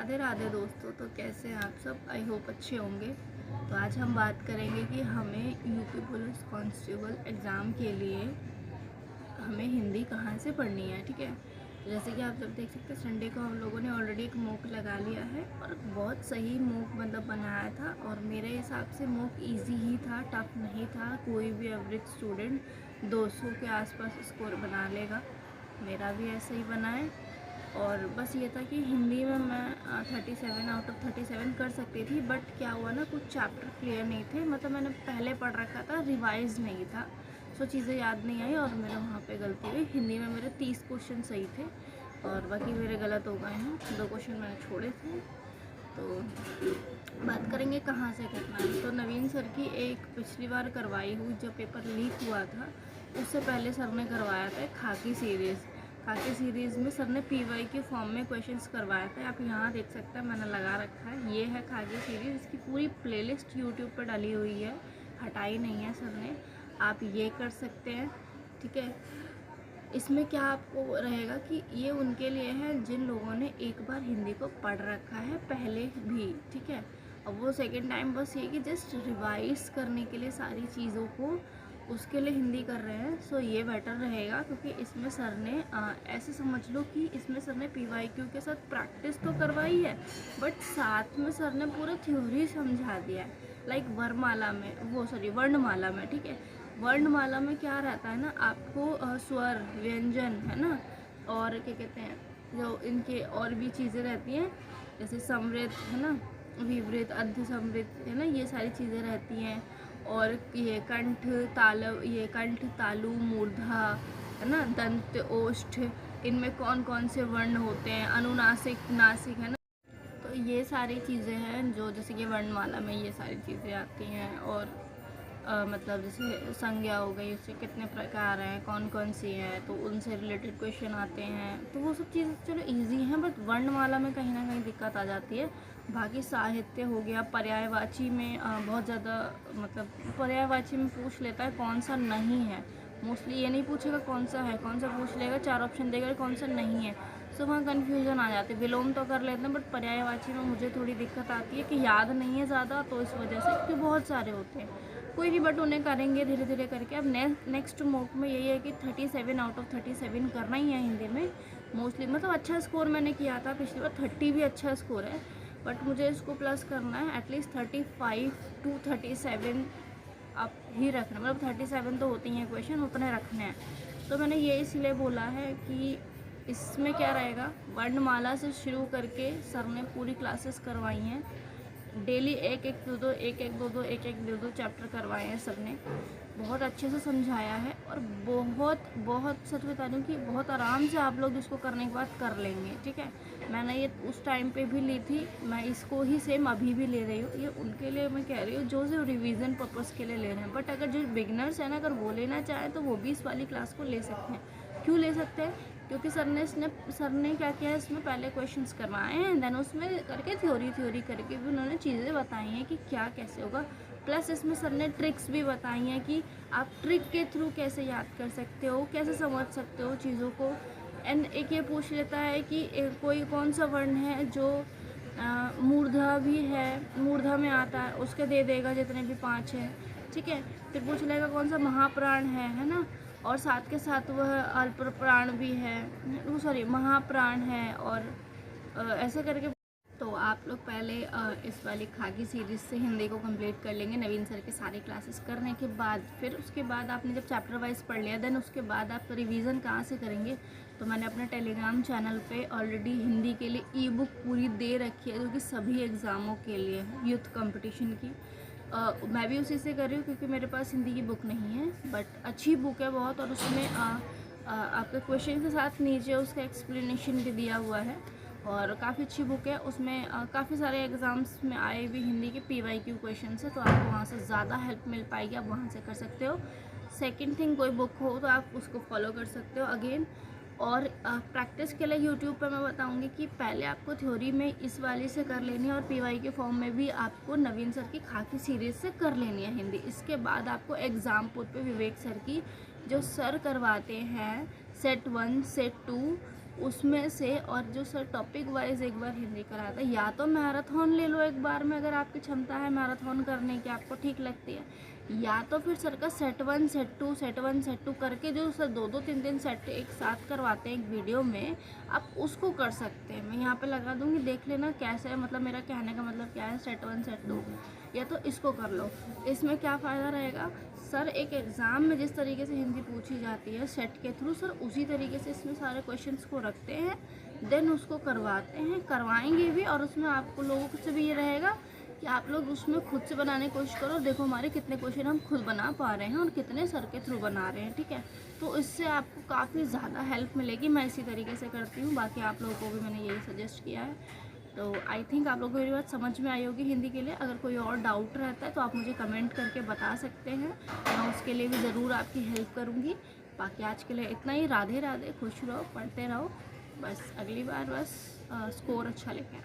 राधे राधे दोस्तों। तो कैसे हैं आप सब? आई होप अच्छे होंगे। तो आज हम बात करेंगे कि हमें यूपी पुलिस कांस्टेबल एग्ज़ाम के लिए हमें हिंदी कहाँ से पढ़नी है। ठीक है, तो जैसे कि आप सब देख सकते हैं, संडे को हम लोगों ने ऑलरेडी एक मॉक लगा लिया है और बहुत सही मॉक मतलब बनाया था। और मेरे हिसाब से मॉक इजी ही था, टफ नहीं था। कोई भी एवरेज स्टूडेंट 200 के आसपास स्कोर बना लेगा। मेरा भी ऐसा ही बना है। और बस ये था कि हिंदी में मैं 37 आउट ऑफ 37 कर सकती थी, बट क्या हुआ ना, कुछ चैप्टर क्लियर नहीं थे। मतलब मैंने पहले पढ़ रखा था, रिवाइज नहीं था, सो चीज़ें याद नहीं आई और मेरा वहाँ पे गलती हुई। हिंदी में मेरे 30 क्वेश्चन सही थे और बाकी मेरे गलत हो गए हैं। 2 क्वेश्चन मैंने छोड़े थे। तो बात करेंगे कहाँ से करना है। तो नवीन सर की एक पिछली बार करवाई हुई, जब पेपर लीक हुआ था उससे पहले सर ने करवाया था खाकी सीरीज़ में सर ने पीवाई के फॉर्म में क्वेश्चंस करवाया था। आप यहाँ देख सकते हैं, मैंने लगा रखा है, ये है खाकी सीरीज़। इसकी पूरी प्लेलिस्ट यूट्यूब पर डाली हुई है, हटाई नहीं है सर ने। आप ये कर सकते हैं। ठीक है, इसमें क्या आपको रहेगा कि ये उनके लिए है जिन लोगों ने एक बार हिंदी को पढ़ रखा है पहले भी। ठीक है, अब वो सेकेंड टाइम बस ये कि जस्ट रिवाइज करने के लिए सारी चीज़ों को, उसके लिए हिंदी कर रहे हैं। सो ये बेटर रहेगा, क्योंकि इसमें सर ने ऐसे समझ लो कि इसमें सर ने पीवाईक्यू के साथ प्रैक्टिस तो करवाई है, बट साथ में सर ने पूरा थ्योरी समझा दिया है। लाइक वर्णमाला में। ठीक है, वर्णमाला में क्या रहता है ना, आपको स्वर, व्यंजन है ना, और क्या कहते हैं जो इनके और भी चीज़ें रहती हैं, जैसे समृद्ध है ना, विवृत, अर्ध समृद्ध है ना, ये सारी चीज़ें रहती हैं। और ये कंठ, तालु, मूर्धा है ना, दंत, ओष्ठ, इनमें कौन कौन से वर्ण होते हैं, अनुनासिक, नासिक है ना। तो ये सारी चीज़ें हैं जो जैसे कि वर्णमाला में ये सारी चीज़ें आती हैं। और मतलब जैसे संज्ञा हो गई, उससे कितने प्रकार हैं, कौन कौन सी हैं, तो उनसे रिलेटेड क्वेश्चन आते हैं। तो वो सब चीज़ें चलो इजी हैं, बट वर्णमाला में कहीं ना कहीं दिक्कत आ जाती है। बाकी साहित्य हो गया, पर्यायवाची में बहुत ज़्यादा, मतलब पर्यायवाची में पूछ लेता है कौन सा नहीं है। मोस्टली ये नहीं पूछेगा कौन सा है, कौन सा पूछ लेगा, 4 ऑप्शन देगा कौन सा नहीं है। सो वहाँ कन्फ्यूज़न आ जाती है। विलोम तो कर लेते हैं, बट पर्यायवाची में मुझे थोड़ी दिक्कत आती है कि याद नहीं है ज़्यादा, तो इस वजह से, क्योंकि बहुत सारे होते हैं। कोई नहीं, बट उन्हें करेंगे धीरे धीरे करके। अब नेक्स्ट मॉक में यही है कि 37 आउट ऑफ 37 करना ही है हिंदी में मोस्टली। मतलब अच्छा स्कोर मैंने किया था पिछली बार, 30 भी अच्छा स्कोर है, बट मुझे इसको प्लस करना है। एटलीस्ट 35 to 37 आप ही रखना, मतलब 37 तो होती हैं क्वेश्चन, उतने रखने हैं। तो मैंने ये इसलिए बोला है कि इसमें क्या रहेगा, वर्णमाला से शुरू करके सर ने पूरी क्लासेस करवाई हैं। डेली एक एक दो चैप्टर करवाए हैं सर ने, बहुत अच्छे से समझाया है। और बहुत सच बता रही हूँ कि बहुत आराम से आप लोग इसको करने के बाद कर लेंगे। ठीक है, मैंने ये उस टाइम पे भी ली थी, मैं इसको ही सेम अभी भी ले रही हूँ। ये उनके लिए मैं कह रही हूँ जो सिर्फ रिवीजन पर्पज़ के लिए ले रहे हैं, बट अगर जो बिगनर्स हैं ना, अगर वो लेना चाहें तो वो भी इस वाली क्लास को ले सकते हैं। क्यों ले सकते हैं? क्योंकि सर ने क्या किया है, इसमें पहले क्वेश्चंस करवाए हैं, देन उसमें करके थ्योरी करके भी उन्होंने चीज़ें बताई हैं कि क्या कैसे होगा। प्लस इसमें सर ने ट्रिक्स भी बताई हैं कि आप ट्रिक के थ्रू कैसे याद कर सकते हो, कैसे समझ सकते हो चीज़ों को। एंड एक ये पूछ लेता है कि कोई कौन सा वर्ण है जो मूर्धा भी है, मूर्धा में आता है, उसके दे देगा जितने भी 5 हैं। ठीक है, फिर पूछ लेगा कौन सा महाप्राण है ना, और साथ के साथ वह अल्प प्राण भी है, महाप्राण है, और ऐसे करके। तो आप लोग पहले इस वाली खाकी सीरीज़ से हिंदी को कंप्लीट कर लेंगे नवीन सर के सारे क्लासेस करने के बाद। फिर उसके बाद आपने जब चैप्टर वाइज पढ़ लिया, देन उसके बाद आप रिवीजन कहाँ से करेंगे। तो मैंने अपने टेलीग्राम चैनल पे ऑलरेडी हिंदी के लिए ई बुक पूरी दे रखी है, जो कि सभी एग्ज़ामों के लिए है, यूथ कंपटीशन की। मैं भी उसी से कर रही हूँ, क्योंकि मेरे पास हिंदी की बुक नहीं है, बट अच्छी बुक है बहुत। और उसमें आपके क्वेश्चन के साथ नीचे उसका एक्सप्लेनेशन भी दिया हुआ है, और काफ़ी अच्छी बुक है। उसमें काफ़ी सारे एग्ज़ाम्स में आए भी हिंदी के पीवाईक्यू क्वेश्चन है, तो आपको वहाँ से ज़्यादा हेल्प मिल पाएगी, आप वहाँ से कर सकते हो। सेकंड थिंग, कोई बुक हो तो आप उसको फॉलो कर सकते हो अगेन। और प्रैक्टिस के लिए यूट्यूब पर मैं बताऊंगी कि पहले आपको थ्योरी में इस वाली से कर लेनी है, और पीवाई के फॉर्म में भी आपको नवीन सर की खाकी सीरीज़ से कर लेनी है हिंदी। इसके बाद आपको एग्ज़ाम पुट पे विवेक सर की जो सर करवाते हैं सेट 1 सेट 2 उसमें से, और जो सर टॉपिक वाइज एक बार हिंदी कराता है, या तो मैराथन ले लो एक बार में अगर आपकी क्षमता है मैराथन करने की, आपको ठीक लगती है, या तो फिर सर का सेट 1 सेट 2 सेट 1 सेट 2 करके जो सर 2 2 3 3 सेट एक साथ करवाते हैं एक वीडियो में, आप उसको कर सकते हैं। मैं यहाँ पे लगा दूँगी, देख लेना कैसे, मतलब मेरा कहने का मतलब क्या है, सेट 1 सेट 2, या तो इसको कर लो। इसमें क्या फ़ायदा रहेगा सर, एक एग्ज़ाम में जिस तरीके से हिंदी पूछी जाती है सेट के थ्रू, सर उसी तरीके से इसमें सारे क्वेश्चंस को रखते हैं, देन उसको करवाते हैं, करवाएंगे भी, और उसमें आपको लोगों से भी ये रहेगा कि आप लोग उसमें खुद से बनाने की कोशिश करो, देखो हमारे कितने क्वेश्चन हम खुद बना पा रहे हैं और कितने सर के थ्रू बना रहे हैं, ठीक है। तो इससे आपको काफ़ी ज़्यादा हेल्प मिलेगी। मैं इसी तरीके से करती हूँ, बाकी आप लोगों को भी मैंने यही सजेस्ट किया है। तो आई थिंक आप लोगों को मेरी बात समझ में आई होगी हिंदी के लिए। अगर कोई और डाउट रहता है तो आप मुझे कमेंट करके बता सकते हैं, मैं उसके लिए भी ज़रूर आपकी हेल्प करूँगी। बाकी आज के लिए इतना ही। राधे राधे, खुश रहो, पढ़ते रहो, बस अगली बार बस स्कोर अच्छा लेके आए।